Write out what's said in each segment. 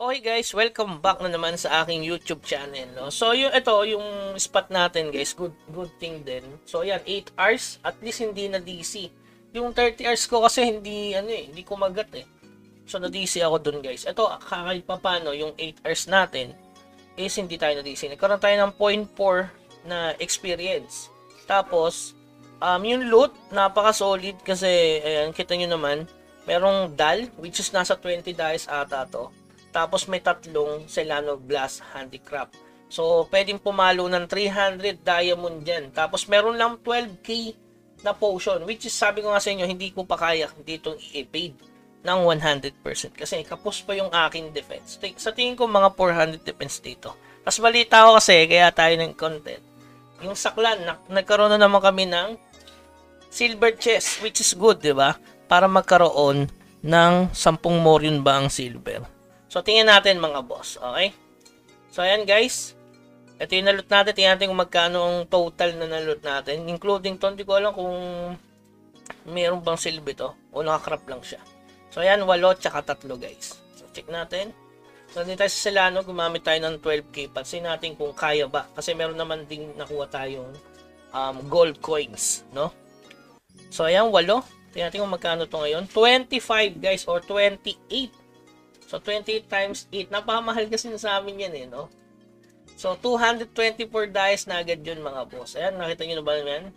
Okay guys, welcome back na naman sa aking YouTube channel, no. So yung spot natin guys, good thing din. So yan, 8 hours, at least hindi na DC. Yung 30 hours ko kasi hindi kumagat eh. So na DC ako dun guys. Ito kahit pa paano yung 8 hours natin is hindi tayo na DC. Nagkaroon tayo ng 0.4 na experience. Tapos yung loot napaka solid kasi ayan, kita nyo naman, merong dal which is nasa 20 dice ata to. Tapos may tatlong Celano Glass Handicraft. So, pwedeng pumalo ng 300 diamond dyan. Tapos, meron lang 12k na potion. Which is, sabi ko nga sa inyo, hindi ko pa kaya dito i-evade ng 100%. Kasi kapos pa yung aking defense. Sa tingin ko, mga 400 defense dito. Tapos, balita ko kasi, kaya tayo ng content. Yung saklan, nagkaroon na naman kami ng silver chest. Which is good, di ba? Para magkaroon ng 10 morion ba ang silver. So, tingnan natin mga boss. Okay? So, ayan guys. Ito yung naloot natin. Tingnan natin kung magkano ang total na naloot natin. Including to, hindi ko alam kung mayroon bang silver to. O nakakrap lang siya. So, ayan. 8 tsaka 3 guys. So, check natin. So, hindi tayo sa Celano. Gumamit tayo ng 12k. Pansin natin kung kaya ba. Kasi meron naman ding nakuha tayong gold coins. No? So, ayan. 8. Tingnan natin kung magkano to ngayon. 25 guys. Or 28. So, 28 times 8. Napakamahal kasi sa amin yan eh, no? So, 224 dice na agad yun, mga boss. Ayan, nakita nyo na ba yan?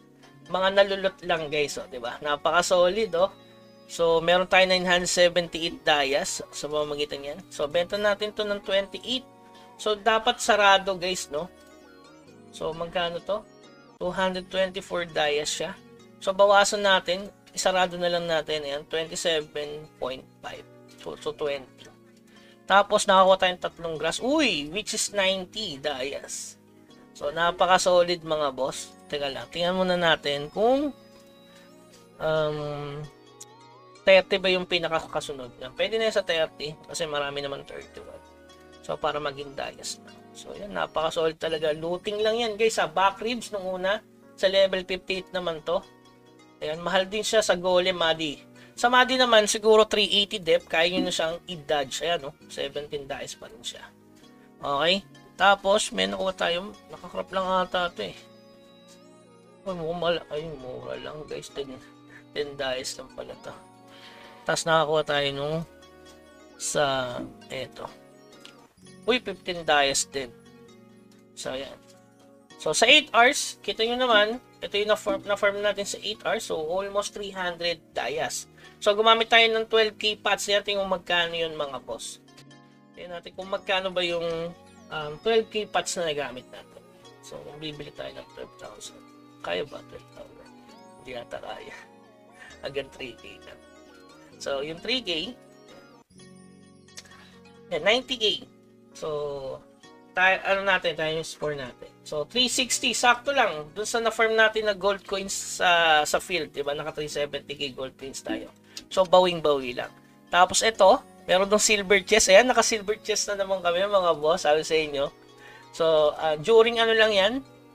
Mga nalulot lang, guys, oh, diba? Napaka-solid, oh. So, meron tayo 978 dice sa pamamagitan yan. So, benta natin to ng 28. So, dapat sarado, guys, no? So, magkano to? 224 dice siya. So, bawasan natin. Isarado na lang natin. Ayan, 27.5. So, 20. Tapos, nakakuha tayong 3 grass. Uy! Which is 90 dias. So, napaka-solid mga boss. Teka lang. Tingnan muna natin kung 30 ba yung pinakakasunod na. Pwede na sa 30 kasi marami naman 31. So, para maging dias na. So, yan. Napaka-solid talaga. Looting lang yan, guys. Sa back ribs nung una. Sa level 58 naman to. Ayan. Mahal din siya sa golem, Madi. Sa Madi naman, siguro 380 depth, kaya nyo na siyang i-dodge. Ayan, no? 17 dice pa rin siya. Okay? Tapos, may nakuha tayo. Nakakrap lang ata ito eh. Ay, mura lang guys. 10 dice lang pala ito. Tapos, nakakuha tayo nung sa, eto. Uy, 15 dice din. So, ayan. So, sa 8 hours, kita nyo naman, ito yung na-farm natin sa 8 hours. So, almost 300 dias. So, gumamit tayo ng 12k pots. Tingnan natin kung magkano yun, mga boss. Tingnan natin kung magkano ba yung 12k pots na nagamit natin. So, kung bibili tayo ng 12,000. Kaya ba 12,000? Hindi nata kaya. Hanggang 3k na. So, yung 3k, 90k. So, tayo yung score natin. So, 360, sakto lang. Dun sa na-farm natin na gold coins sa field, diba? Naka 370k gold coins tayo. So, bawing-bawi lang. Tapos, ito, meron dong silver chest. Ayan, naka-silver chest na naman kami, mga boss, sabi sa inyo. So, during ano lang yan,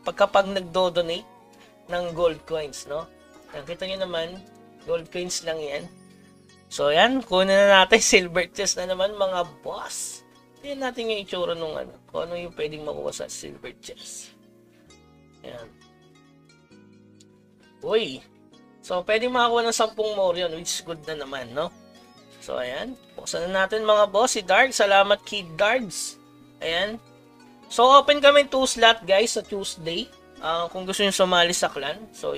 pagkapag nagdo-donate ng gold coins, no? Nakita nyo naman, gold coins lang yan. So, ayan, kunin na natin silver chest na naman, mga boss. Tingnan natin yung itsura nung ano, kung ano yung pwedeng makuha sa silver chest. Ayan. Uy! So, pwedeng makakuha ng 10 morion, which is good na naman, no? So, ayan. Buksan na natin mga boss, si Dark. Salamat, Kid Dards. Ayan. So, open kami 2 slot, guys, sa Tuesday. Kung gusto nyo sumali sa clan. So,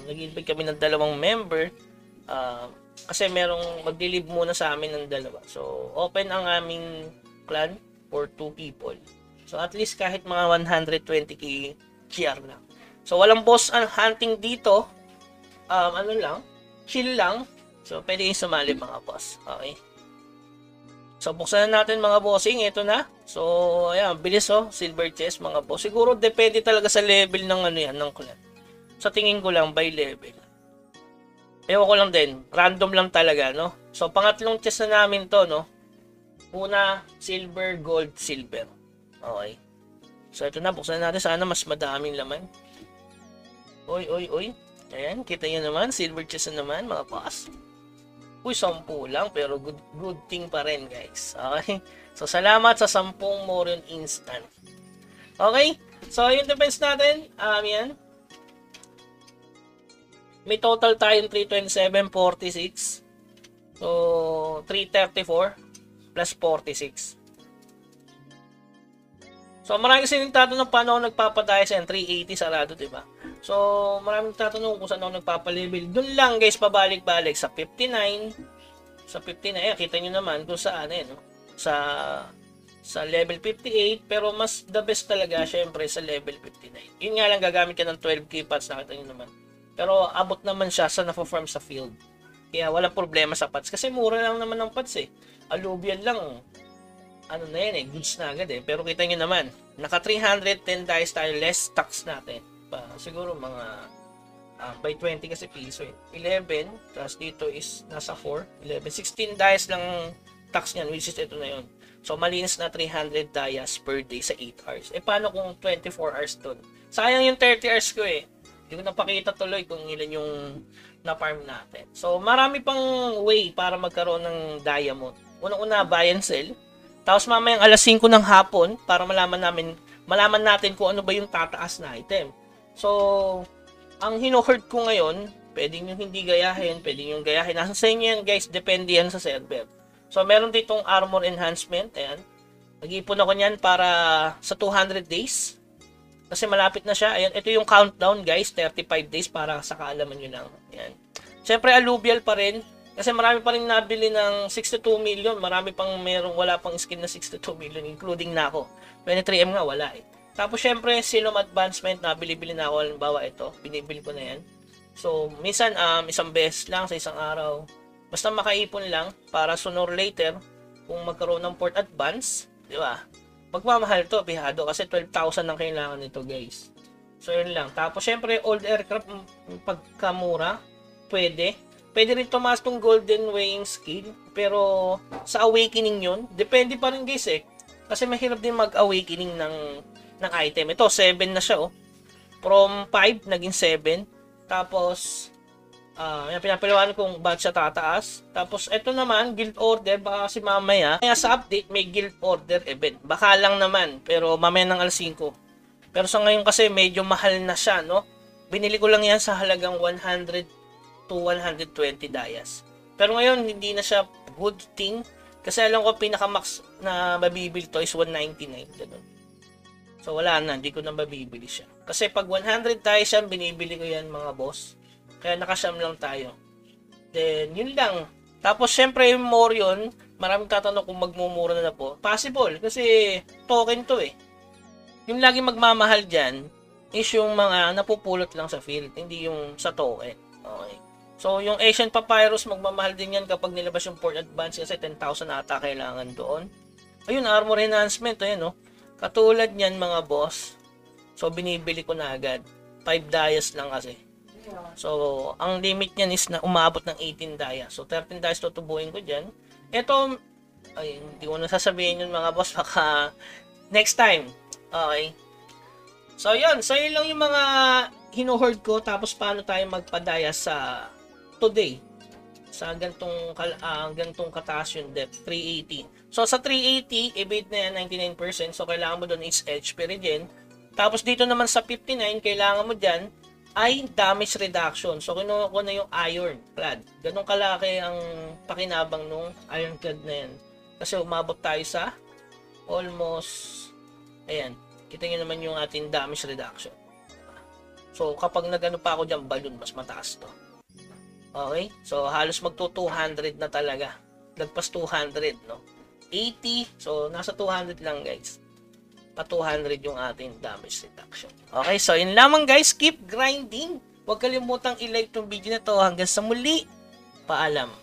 nag-invite kami ng 2 member. Kasi merong maglilib muna sa amin ng 2. So, open ang aming clan for 2 people. So, at least kahit mga 120k GR lang. So, walang boss hunting dito. Ano lang, chill lang. So, pwede yung sumali mga boss. Okay. So, buksan na natin mga bossing. Ito na. So, ayan, bilis oh. Silver chest mga boss. Siguro depende talaga sa level ng ano yan, ng clan. Sa tingin ko lang, by level. Ewan ko lang din. Random lang talaga, no? So, pangatlong chest na namin to, no? Una, silver, gold, silver. Okay. So, ito na. Buksan na natin. Sana mas madaming laman. Uy. Ayan, kita nyo naman. Silver chest na naman, mga boss. Uy, 10 lang, pero good thing pa rin, guys. Okay? So, salamat sa 10 Morion Instant. Okay? So, yung defense natin, yan. May total tayong 327.46. So, 334 plus 46. So, maraming kasi nagtatanong paano ako nagpapadaya sa 380 sarado, diba? So, maraming nagtatanong kung saan ako nagpapalevel. Doon lang, guys, pabalik-balik sa 59. Sa 59, kita nyo naman kung saan, no? Sa level 58, pero mas the best talaga, syempre, sa level 59. Yun nga lang, gagamit ka ng 12k pots, nakita nyo naman. Pero, abot naman siya sa na-farm sa field. Kaya, walang problema sa pots. Kasi mura lang naman ng pots, eh. Alluvial lang, ano na yan goods na agad Pero kita nyo naman, naka 310 dice tayo, less tax natin. Siguro mga by 20 kasi piso 11, tapos dito is nasa 4, 11, 16 dice lang tax niyan, which is ito na yun. So malinis na 300 dice per day sa 8 hours. Paano kung 24 hours doon? Sayang yung 30 hours ko Hindi ko napakita tuloy kung ilan yung na-farm natin. So marami pang way para magkaroon ng diamond. Unang-una, buy and sell. Tapos mamayang alas 5 ng hapon para malaman natin kung ano ba yung tataas na item. So, ang hino-herd ko ngayon, pwedeng yung hindi gayahin, pwedeng yung gayahin. Nasa sa inyo yan, guys, depende yan sa server. So, meron ditong armor enhancement, ayan. Nag-iipon ako niyan para sa 200 days. Kasi malapit na siya. Ayan, ito yung countdown, guys, 35 days para sa kaalaman nyo lang. Ayan. Siyempre, alluvial pa rin. Kasi marami pa rin nabili ng 62 million. Marami pang wala pang skin na 62 million, including na ako. 23M nga, wala Tapos syempre, Silom Advancement, nabili-bili na ako. Halimbawa ito, binibili ko na yan. So, minsan, isang beses lang sa isang araw. Basta makaipon lang para sooner or later, kung magkaroon ng port advance, di ba? Magmamahal to, bihado, kasi 12,000 ang kailangan nito, guys. So, yun lang. Tapos syempre, old aircraft, pagkamura, pwede rin tumaas tong golden weighing skill, pero sa awakening yun, depende pa rin guys kasi mahirap din mag-awakening ng item. Ito, 7 na siya from 5, naging 7, tapos yung pinapaliwanag kung bakit siya tataas. Tapos ito naman, guild order, baka kasi mamaya, kaya sa update may guild order event, baka lang naman, pero mamaya ng alas 5. Pero sa ngayon kasi medyo mahal na siya, no? Binili ko lang yan sa halagang 100 to 120 dayas. Pero ngayon, hindi na siya good thing. Kasi alam ko, pinaka-max na mabibili to is 199. Ganun. So, wala na. Hindi ko na mabibili siya. Kasi pag 100 dayas yan, binibili ko yan, mga boss. Kaya nakasyam lang tayo. Then, yun lang. Tapos, syempre, yung Morion, maraming tatanong kung magmumura na po. Possible. Kasi, token to Yung lagi magmamahal dyan, is yung mga napupulot lang sa field. Hindi yung sa token. Okay. So, yung Asian Papyrus, magmamahal din yan kapag nilabas yung port advance kasi 10,000 ata kailangan doon. Ayun, armor enhancement. Ayun, katulad niyan, mga boss. So, binibili ko na agad. 5 dayas lang kasi. So, ang limit niyan is na umabot ng 18 dayas. So, 13 dayas tutubuhin ko dyan. Ito, ay, hindi ko na sasabihin yun, mga boss. Baka next time. Okay. So, yun. So, yun lang yung mga hino-hoard ko. Tapos, paano tayo magpadaya sa today sa gantong kataas yung depth 380. So sa 380 evade na yan 99%, so kailangan mo doon is edge perigen. Tapos dito naman sa 59 kailangan mo diyan ay damage reduction. So kinuha ko na yung iron clad. Ganun kalaki ang pakinabang nung iron clad na yan. Kasi umabot tayo sa almost ayan, kita niyo naman yung ating damage reduction. So kapag nagano pa ako diyan balloon, mas mataas to. Okay? So, halos magto 200 na talaga. Lagpas 200, no? 80. So, nasa 200 lang, guys. Pa 200 yung ating damage reduction. Okay? So, yun lamang, guys. Keep grinding. Huwag kalimutang i-like tong video na to. Hanggang sa muli. Paalam.